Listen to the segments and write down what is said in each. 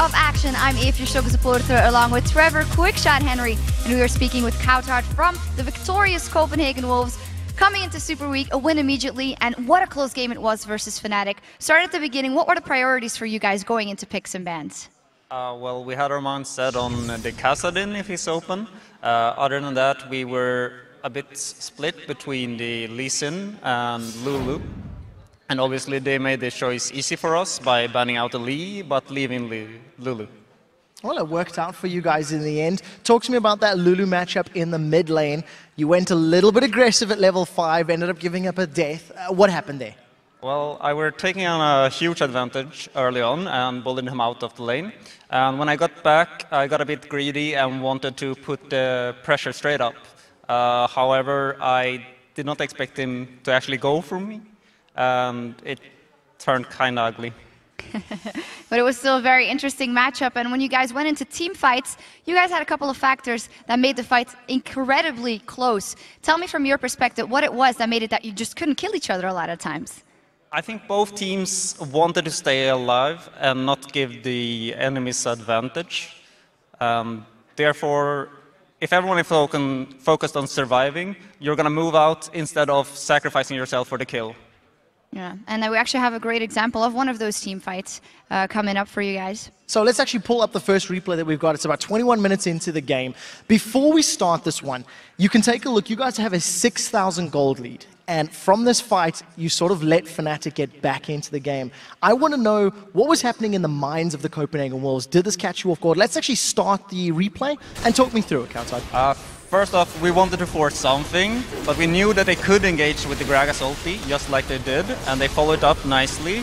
of action. I'm EpicSkillshot along with Trevor Quickshot Henry, and we are speaking with Coutard from the victorious Copenhagen Wolves. Coming into Super Week, a win immediately, and what a close game it was versus Fnatic. Start at the beginning, what were the priorities for you guys going into picks and bans? Well, we had our mind set on the Kassadin if he's open. Other than that, we were a bit split between the Lee Sin and Lulu. And obviously they made the choice easy for us by banning out the Lee, but leaving Lulu. Well, it worked out for you guys in the end. Talk to me about that Lulu matchup in the mid lane. You went a little bit aggressive at level 5, ended up giving up a death. What happened there? Well, I were taking on a huge advantage early on and bullied him out of the lane. And when I got back, I got a bit greedy and wanted to put the pressure straight up. However, I did not expect him to actually go for me. And it turned kind of ugly. But it was still a very interesting matchup, and when you guys went into team fights, you guys had a couple of factors that made the fight incredibly close. Tell me from your perspective what it was that made it that you just couldn't kill each other a lot of times. I think both teams wanted to stay alive and not give the enemies advantage. Therefore, if everyone is focused on surviving, you're going to move out instead of sacrificing yourself for the kill. Yeah, and we actually have a great example of one of those team fights coming up for you guys. So let's actually pull up the first replay that we've got. It's about 21 minutes into the game. Before we start this one, you can take a look. You guys have a 6,000 gold lead. And from this fight, you sort of let Fnatic get back into the game. I want to know what was happening in the minds of the Copenhagen Wolves. Did this catch you off guard? Let's actually start the replay and talk me through it, Coutard. First off, we wanted to force something, but we knew that they could engage with the Gragas ulti, just like they did, and they followed up nicely.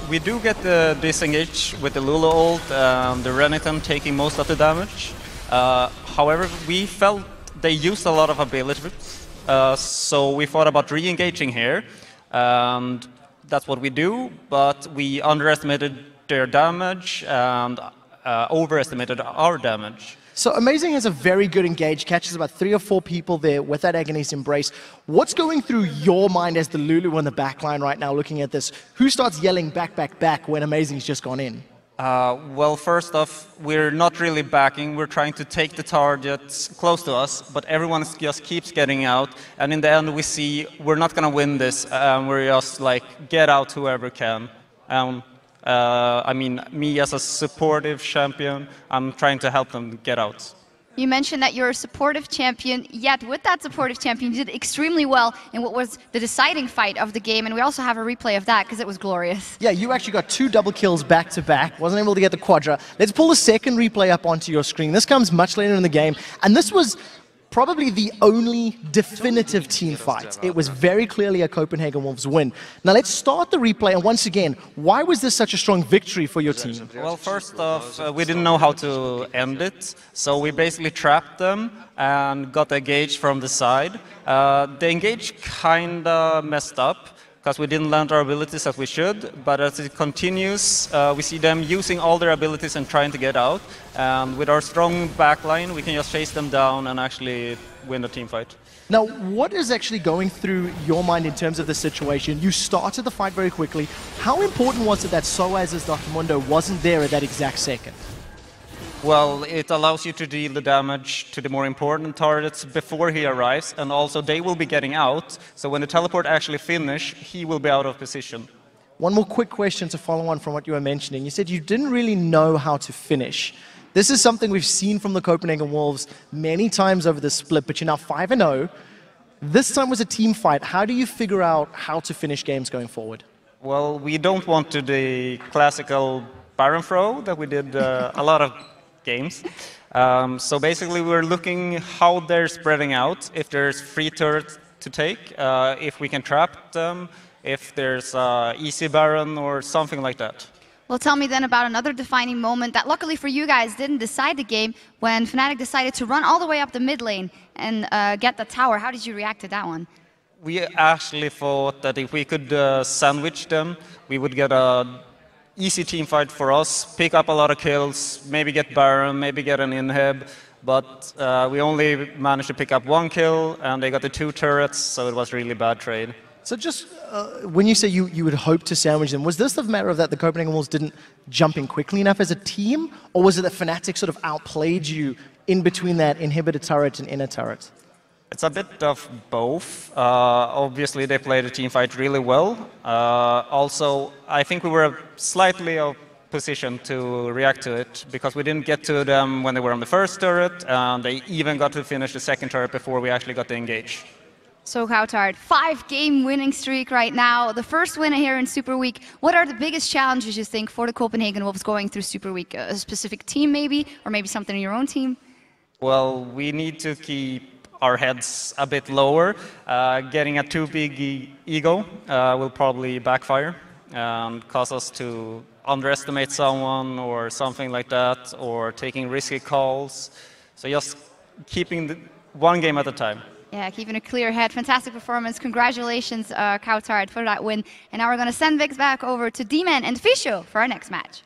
We do get the disengage with the Lulu ult, the Renekton taking most of the damage. However, we felt they used a lot of abilities, so we thought about re-engaging here, and that's what we do, but we underestimated their damage and overestimated our damage. So Amazing has a very good engage, catches about 3 or 4 people there with that Agony's Embrace. What's going through your mind as the Lulu on the backline right now looking at this? Who starts yelling back, back, back when Amazing's just gone in? Well, first off, we're not really backing. We're trying to take the targets close to us, but everyone just keeps getting out. And in the end, we see we're not going to win this. We're just like, get out whoever can. I mean, me as a supportive champion, I'm trying to help them get out. You mentioned that you're a supportive champion, yet with that supportive champion, you did extremely well in what was the deciding fight of the game, and we also have a replay of that because it was glorious. Yeah, you actually got 2 double kills back to back, wasn't able to get the quadra. Let's pull the second replay up onto your screen. This comes much later in the game, and this was probably the only definitive team fight. It was very clearly a Copenhagen Wolves win. Now let's start the replay, and once again, why was this such a strong victory for your team? Well, first off, we didn't know how to end it, so we basically trapped them and got the engage from the side. The engage kinda messed up, because we didn't land our abilities as we should, but as it continues, we see them using all their abilities and trying to get out. And with our strong backline, we can just chase them down and actually win the team fight. Now, what is actually going through your mind in terms of the situation? You started the fight very quickly. How important was it that Soaz's Dr. Mundo wasn't there at that exact second? Well, it allows you to deal the damage to the more important targets before he arrives, and also they will be getting out, so when the teleport actually finishes, he will be out of position. One more quick question to follow on from what you were mentioning. You said you didn't really know how to finish. This is something we've seen from the Copenhagen Wolves many times over the split, but you're now 5-0. This time was a team fight. How do you figure out how to finish games going forward? Well, we don't want to do the classical Baron throw that we did a lot of games. So basically we're looking how they're spreading out, if there's free turrets to take, if we can trap them, if there's easy Baron or something like that. Well, tell me then about another defining moment that luckily for you guys didn't decide the game when Fnatic decided to run all the way up the mid lane and get the tower. How did you react to that one? We actually thought that if we could sandwich them, we would get a easy team fight for us, pick up a lot of kills, maybe get Baron, maybe get an inhib, but we only managed to pick up 1 kill, and they got the 2 turrets, so it was really bad trade. So just when you say you would hope to sandwich them, was this the matter of that the Copenhagen Wolves didn't jump in quickly enough as a team, or was it that Fnatic sort of outplayed you in between that inhibitor turret and inner turret? It's a bit of both. Obviously, they played the team fight really well. Also, I think we were slightly out of position to react to it because we didn't get to them when they were on the first turret, and they even got to finish the second turret before we actually got to engage. So Coutard, 5-game winning streak right now. The first win here in Super Week. What are the biggest challenges you think for the Copenhagen Wolves going through Super Week? A specific team maybe, or maybe something in your own team? Well, we need to keep our heads a bit lower. Getting a too big ego will probably backfire and cause us to underestimate someone or something like that, or taking risky calls. So just keeping one game at a time. Yeah, keeping a clear head. Fantastic performance. Congratulations, Coutard, for that win. And now we're going to send Vix back over to D-Man and Fisho for our next match.